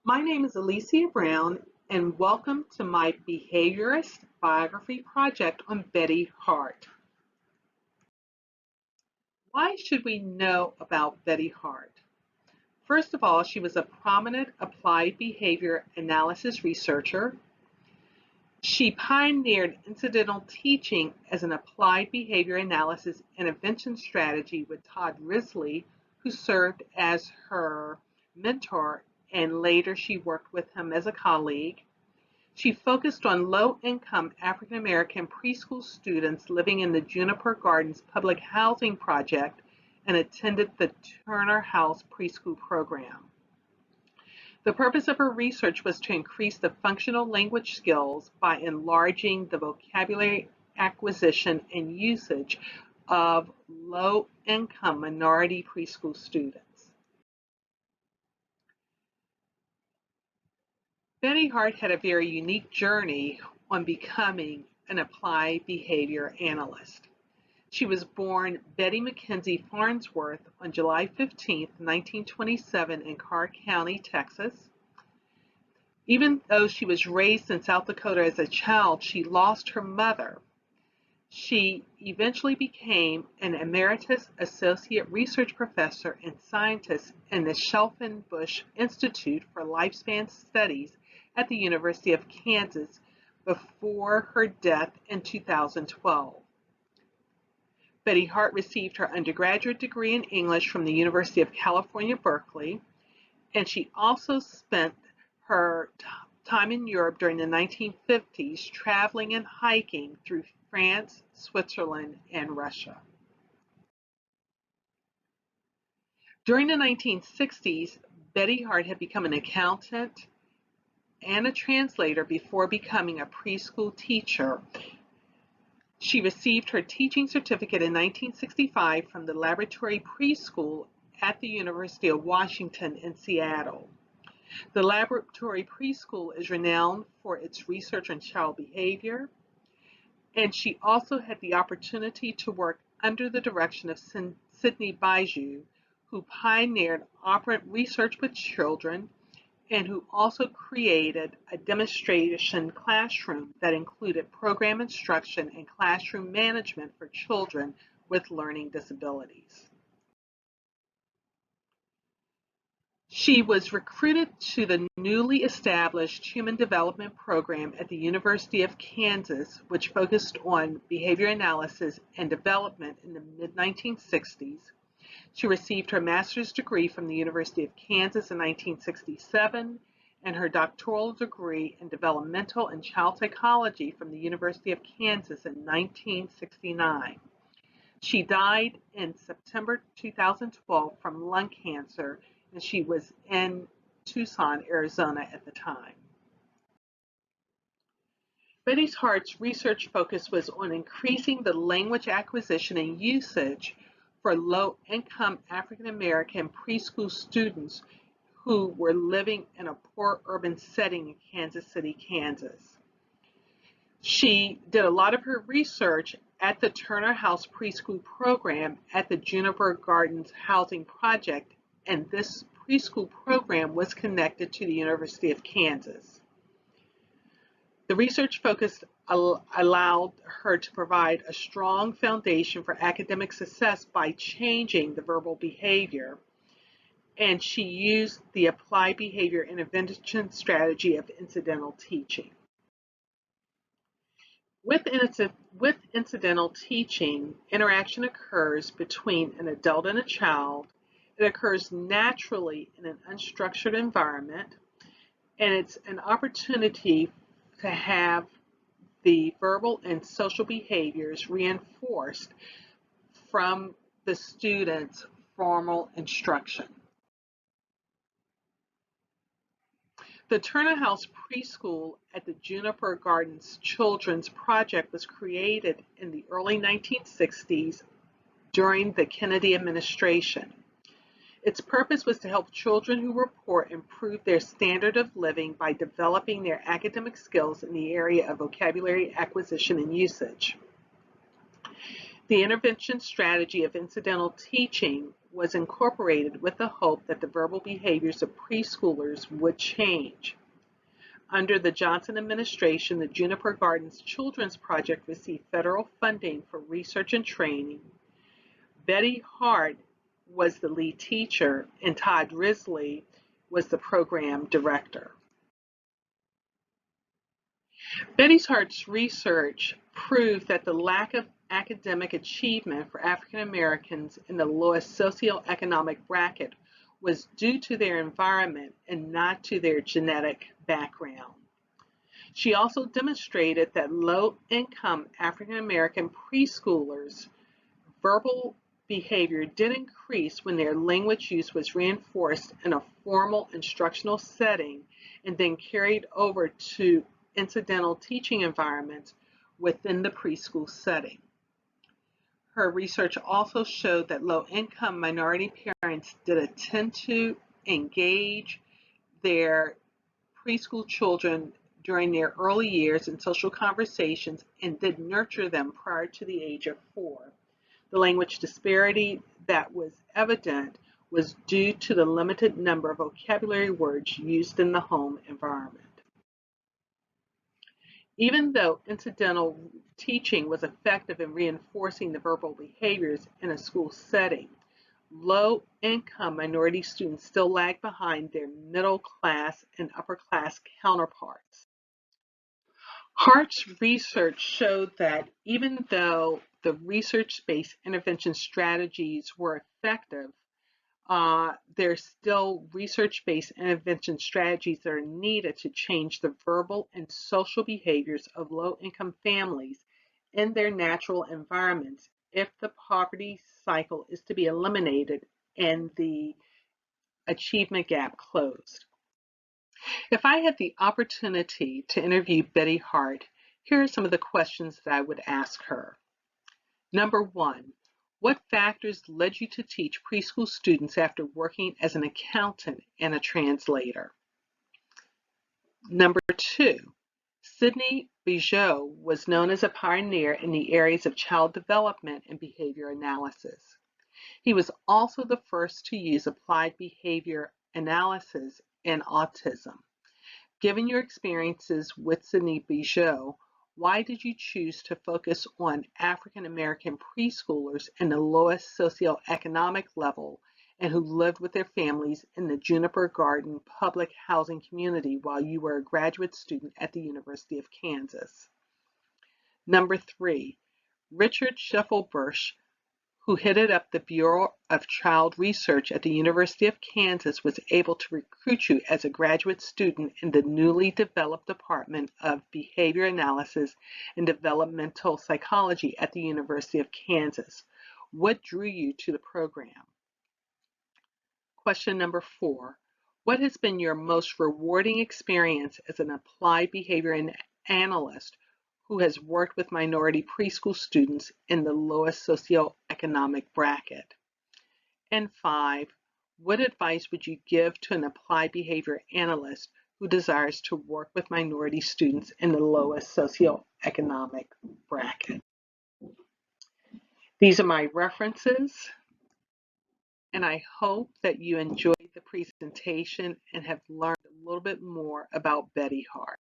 My name is Alicia Brown, and welcome to my Behaviorist Biography project on Betty Hart. Why should we know about Betty Hart? First of all, she was a prominent applied behavior analysis researcher. She pioneered incidental teaching as an applied behavior analysis intervention strategy with Todd Risley, who served as her mentor, and later she worked with him as a colleague. She focused on low-income African American preschool students living in the Juniper Gardens Public Housing Project and attended the Turner House preschool program. The purpose of her research was to increase the functional language skills by enlarging the vocabulary acquisition and usage of low-income minority preschool students. Betty Hart had a very unique journey on becoming an applied behavior analyst. She was born Betty Mackenzie Farnsworth on July 15, 1927 in Carr County, Texas. Even though she was raised in South Dakota as a child, she lost her mother. She eventually became an emeritus associate research professor and scientist in the Shelfenbush Institute for Lifespan Studies at the University of Kansas before her death in 2012. Betty Hart received her undergraduate degree in English from the University of California, Berkeley, and she also spent her time in Europe during the 1950s traveling and hiking through France, Switzerland, and Russia. During the 1960s, Betty Hart had become an accountant and a translator before becoming a preschool teacher. She received her teaching certificate in 1965 from the Laboratory Preschool at the University of Washington in Seattle. The Laboratory Preschool is renowned for its research on child behavior, and she also had the opportunity to work under the direction of Sidney Bijou, who pioneered operant research with children and who also created a demonstration classroom that included program instruction and classroom management for children with learning disabilities. She was recruited to the newly established Human Development Program at the University of Kansas, which focused on behavior analysis and development in the mid-1960s. She received her master's degree from the University of Kansas in 1967 and her doctoral degree in developmental and child psychology from the University of Kansas in 1969. She died in September 2012 from lung cancer, and she was in Tucson, Arizona at the time. Betty Hart's research focus was on increasing the language acquisition and usage for low-income African American preschool students who were living in a poor urban setting in Kansas City, Kansas. She did a lot of her research at the Turner House preschool program at the Juniper Gardens Housing Project, and this preschool program was connected to the University of Kansas. The research focus allowed her to provide a strong foundation for academic success by changing the verbal behavior, and she used the applied behavior intervention strategy of incidental teaching. With incidental teaching, interaction occurs between an adult and a child. It occurs naturally in an unstructured environment, and it's an opportunity to have the verbal and social behaviors reinforced from the student's formal instruction. The Turner House Preschool at the Juniper Gardens Children's Project was created in the early 1960s during the Kennedy administration. Its purpose was to help children who were poor improve their standard of living by developing their academic skills in the area of vocabulary acquisition and usage. The intervention strategy of incidental teaching was incorporated with the hope that the verbal behaviors of preschoolers would change. Under the Johnson administration, the Juniper Gardens Children's Project received federal funding for research and training. Betty Hart was the lead teacher, and Todd Risley was the program director. Betty Hart's research proved that the lack of academic achievement for African Americans in the lowest socioeconomic bracket was due to their environment and not to their genetic background. She also demonstrated that low-income African American preschoolers' verbal behavior did increase when their language use was reinforced in a formal instructional setting and then carried over to incidental teaching environments within the preschool setting. Her research also showed that low-income minority parents did attend to engage their preschool children during their early years in social conversations and did nurture them prior to the age of 4. The language disparity that was evident was due to the limited number of vocabulary words used in the home environment. Even though incidental teaching was effective in reinforcing the verbal behaviors in a school setting, low-income minority students still lag behind their middle-class and upper-class counterparts. Hart's research showed that even though the research-based intervention strategies were effective, there's still research-based intervention strategies that are needed to change the verbal and social behaviors of low-income families in their natural environments if the poverty cycle is to be eliminated and the achievement gap closed. If I had the opportunity to interview Betty Hart, here are some of the questions that I would ask her. Number 1, what factors led you to teach preschool students after working as an accountant and a translator? Number 2, Sidney Bijou was known as a pioneer in the areas of child development and behavior analysis. He was also the first to use applied behavior analysis in autism. Given your experiences with Sidney Bijou, why did you choose to focus on African American preschoolers in the lowest socioeconomic level and who lived with their families in the Juniper Garden public housing community while you were a graduate student at the University of Kansas? Number 3, Richard Scheffelbusch, who headed up the Bureau of Child Research at the University of Kansas, was able to recruit you as a graduate student in the newly developed Department of Behavior Analysis and Developmental Psychology at the University of Kansas. What drew you to the program? Question number 4. What has been your most rewarding experience as an applied behavior analyst who has worked with minority preschool students in the lowest socioeconomic bracket? And 5, what advice would you give to an applied behavior analyst who desires to work with minority students in the lowest socioeconomic bracket? These are my references, and I hope that you enjoyed the presentation and have learned a little bit more about Betty Hart.